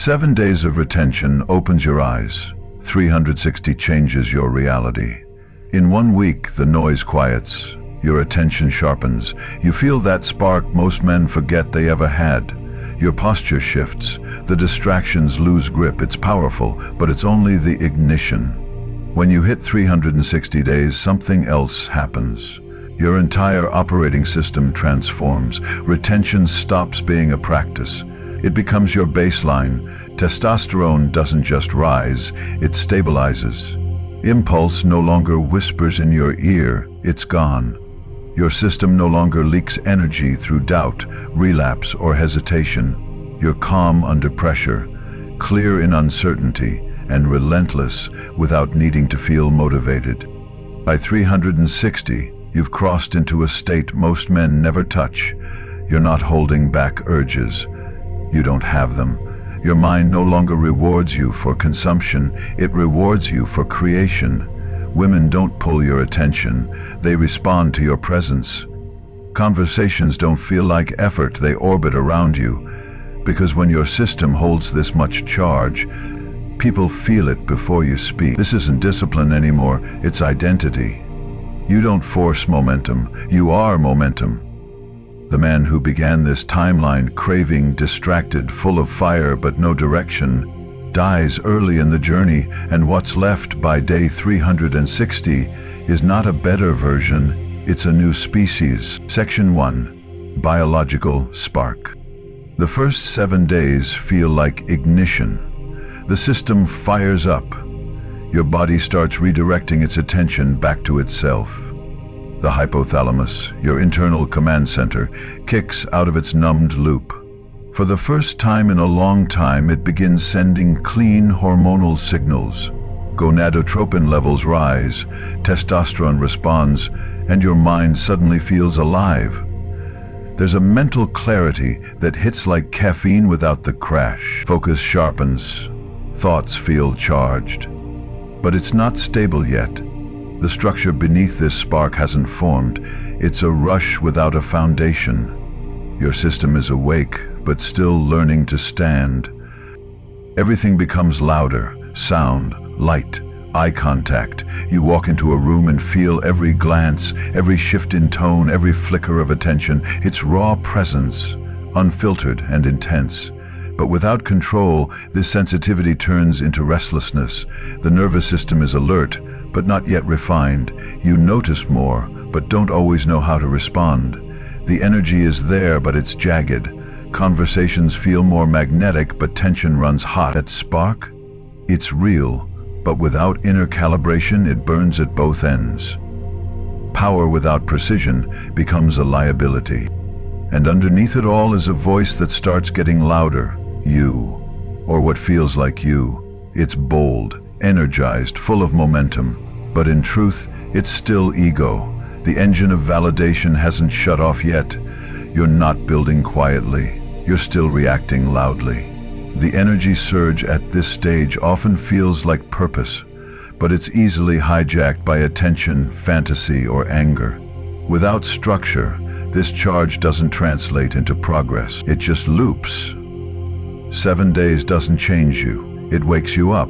7 days of retention opens your eyes. 360 changes your reality. In 1 week, the noise quiets. Your attention sharpens. You feel that spark most men forget they ever had. Your posture shifts. The distractions lose grip. It's powerful, but it's only the ignition. When you hit 360 days, something else happens. Your entire operating system transforms. Retention stops being a practice. It becomes your baseline. Testosterone doesn't just rise, it stabilizes. Impulse no longer whispers in your ear, it's gone. Your system no longer leaks energy through doubt, relapse, or hesitation. You're calm under pressure, clear in uncertainty, and relentless without needing to feel motivated. By 360, you've crossed into a state most men never touch. You're not holding back urges. You don't have them. Your mind no longer rewards you for consumption, it rewards you for creation. Women don't pull your attention, they respond to your presence. Conversations don't feel like effort, they orbit around you. Because when your system holds this much charge, people feel it before you speak. This isn't discipline anymore, it's identity. You don't force momentum, you are momentum. The man who began this timeline craving, distracted, full of fire but no direction, dies early in the journey, and what's left by day 360 is not a better version, it's a new species. Section 1. Biological Spark. The first 7 days feel like ignition. The system fires up. Your body starts redirecting its attention back to itself. The hypothalamus, your internal command center, kicks out of its numbed loop. For the first time in a long time, it begins sending clean hormonal signals. Gonadotropin levels rise, testosterone responds, and your mind suddenly feels alive. There's a mental clarity that hits like caffeine without the crash. Focus sharpens, thoughts feel charged. But it's not stable yet. The structure beneath this spark hasn't formed. It's a rush without a foundation. Your system is awake, but still learning to stand. Everything becomes louder, sound, light, eye contact. You walk into a room and feel every glance, every shift in tone, every flicker of attention. It's raw presence, unfiltered and intense. But without control, this sensitivity turns into restlessness. The nervous system is alert, but not yet refined. You notice more, but don't always know how to respond. The energy is there, but it's jagged. Conversations feel more magnetic, but tension runs hot. That spark? It's real, but without inner calibration, it burns at both ends. Power without precision becomes a liability. And underneath it all is a voice that starts getting louder. You, or what feels like you. It's bold, energized, full of momentum. But in truth, it's still ego. The engine of validation hasn't shut off yet. You're not building quietly. You're still reacting loudly. The energy surge at this stage often feels like purpose, but it's easily hijacked by attention, fantasy, or anger. Without structure, this charge doesn't translate into progress. It just loops. 7 days doesn't change you. It wakes you up.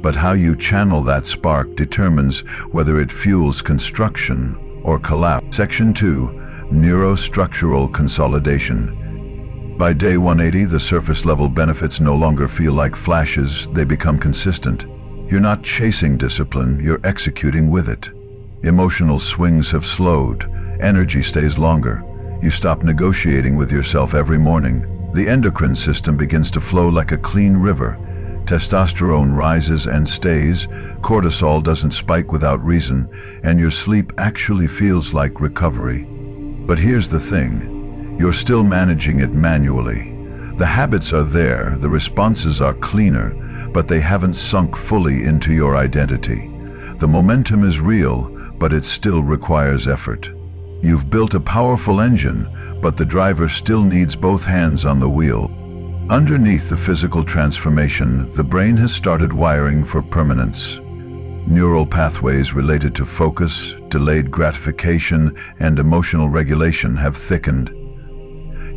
But how you channel that spark determines whether it fuels construction or collapse. Section 2. Neurostructural consolidation. By day 180, the surface level benefits no longer feel like flashes, they become consistent. You're not chasing discipline, you're executing with it. Emotional swings have slowed, energy stays longer. You stop negotiating with yourself every morning. The endocrine system begins to flow like a clean river. Testosterone rises and stays, cortisol doesn't spike without reason, and your sleep actually feels like recovery. But here's the thing, you're still managing it manually. The habits are there, the responses are cleaner, but they haven't sunk fully into your identity. The momentum is real, but it still requires effort. You've built a powerful engine, but the driver still needs both hands on the wheel. Underneath the physical transformation, the brain has started wiring for permanence. Neural pathways related to focus, delayed gratification, and emotional regulation have thickened.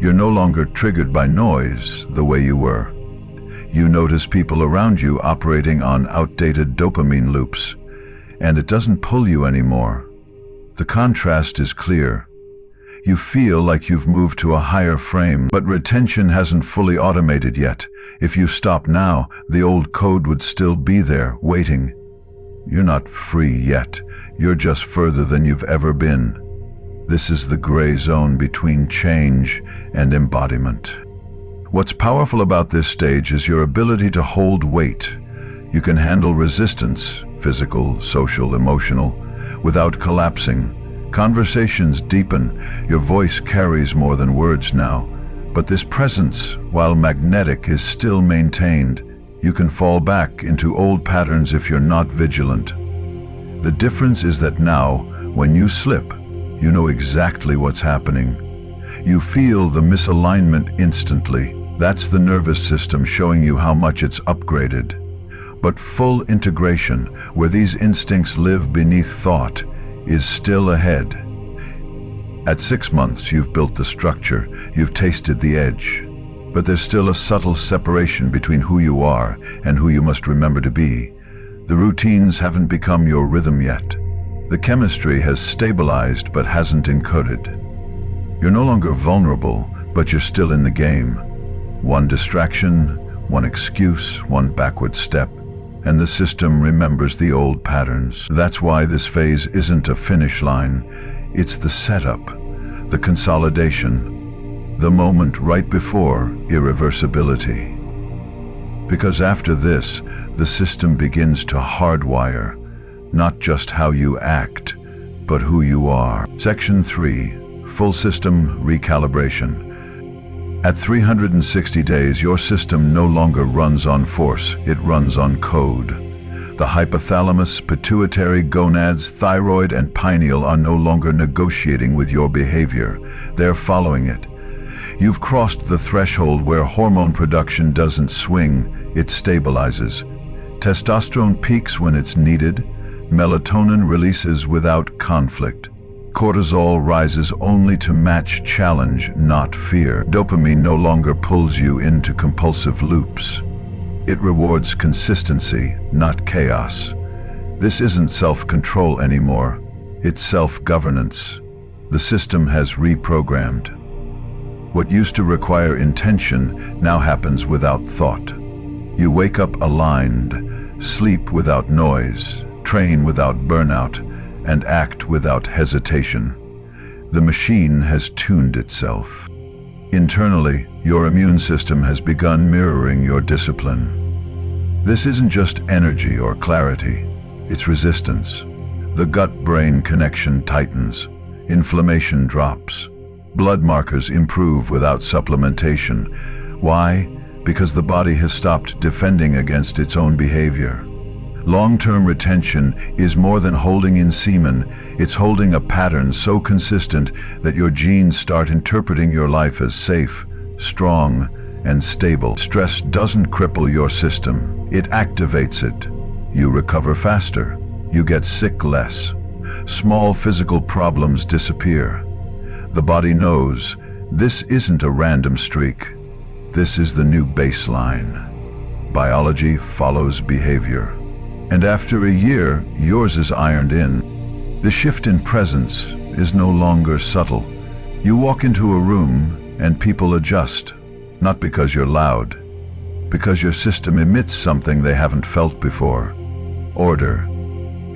You're no longer triggered by noise the way you were. You notice people around you operating on outdated dopamine loops, and it doesn't pull you anymore. The contrast is clear. You feel like you've moved to a higher frame, but retention hasn't fully automated yet. If you stop now, the old code would still be there, waiting. You're not free yet. You're just further than you've ever been. This is the gray zone between change and embodiment. What's powerful about this stage is your ability to hold weight. You can handle resistance, physical, social, emotional, without collapsing. Conversations deepen. Your voice carries more than words now. But this presence, while magnetic, is still maintained. You can fall back into old patterns if you're not vigilant. The difference is that now, when you slip, you know exactly what's happening. You feel the misalignment instantly. That's the nervous system showing you how much it's upgraded. But full integration, where these instincts live beneath thought, is still ahead. At 6 months, you've built the structure, you've tasted the edge. But there's still a subtle separation between who you are and who you must remember to be. The routines haven't become your rhythm yet. The chemistry has stabilized but hasn't encoded. You're no longer vulnerable, but you're still in the game. One distraction, one excuse, one backward step, and the system remembers the old patterns. That's why this phase isn't a finish line. It's the setup, the consolidation, the moment right before irreversibility. Because after this, the system begins to hardwire, not just how you act, but who you are. Section 3, Full System Recalibration. At 360 days, your system no longer runs on force, it runs on code. The hypothalamus, pituitary, gonads, thyroid, and pineal are no longer negotiating with your behavior. They're following it. You've crossed the threshold where hormone production doesn't swing, it stabilizes. Testosterone peaks when it's needed. Melatonin releases without conflict. Cortisol rises only to match challenge, not fear. Dopamine no longer pulls you into compulsive loops. It rewards consistency, not chaos. This isn't self-control anymore. It's self-governance. The system has reprogrammed. What used to require intention now happens without thought. You wake up aligned, sleep without noise, train without burnout, and act without hesitation. The machine has tuned itself. Internally, your immune system has begun mirroring your discipline. This isn't just energy or clarity, it's resistance. The gut-brain connection tightens, inflammation drops, blood markers improve without supplementation. Why? Because the body has stopped defending against its own behavior. Long-term retention is more than holding in semen, it's holding a pattern so consistent that your genes start interpreting your life as safe, strong, and stable. Stress doesn't cripple your system, it activates it. You recover faster, you get sick less. Small physical problems disappear. The body knows this isn't a random streak, this is the new baseline. Biology follows behavior. And after a year, yours is ironed in. The shift in presence is no longer subtle. You walk into a room and people adjust, not because you're loud, because your system emits something they haven't felt before. Order.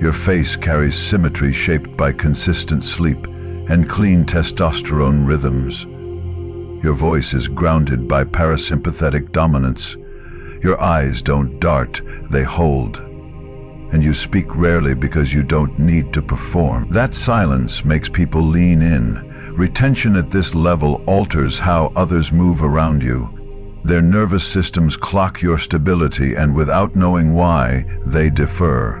Your face carries symmetry shaped by consistent sleep and clean testosterone rhythms. Your voice is grounded by parasympathetic dominance. Your eyes don't dart, they hold. And you speak rarely because you don't need to perform. That silence makes people lean in. Retention at this level alters how others move around you. Their nervous systems clock your stability, and without knowing why, they defer.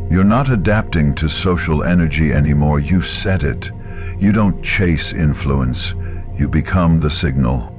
You're not adapting to social energy anymore, you set it. You don't chase influence, you become the signal.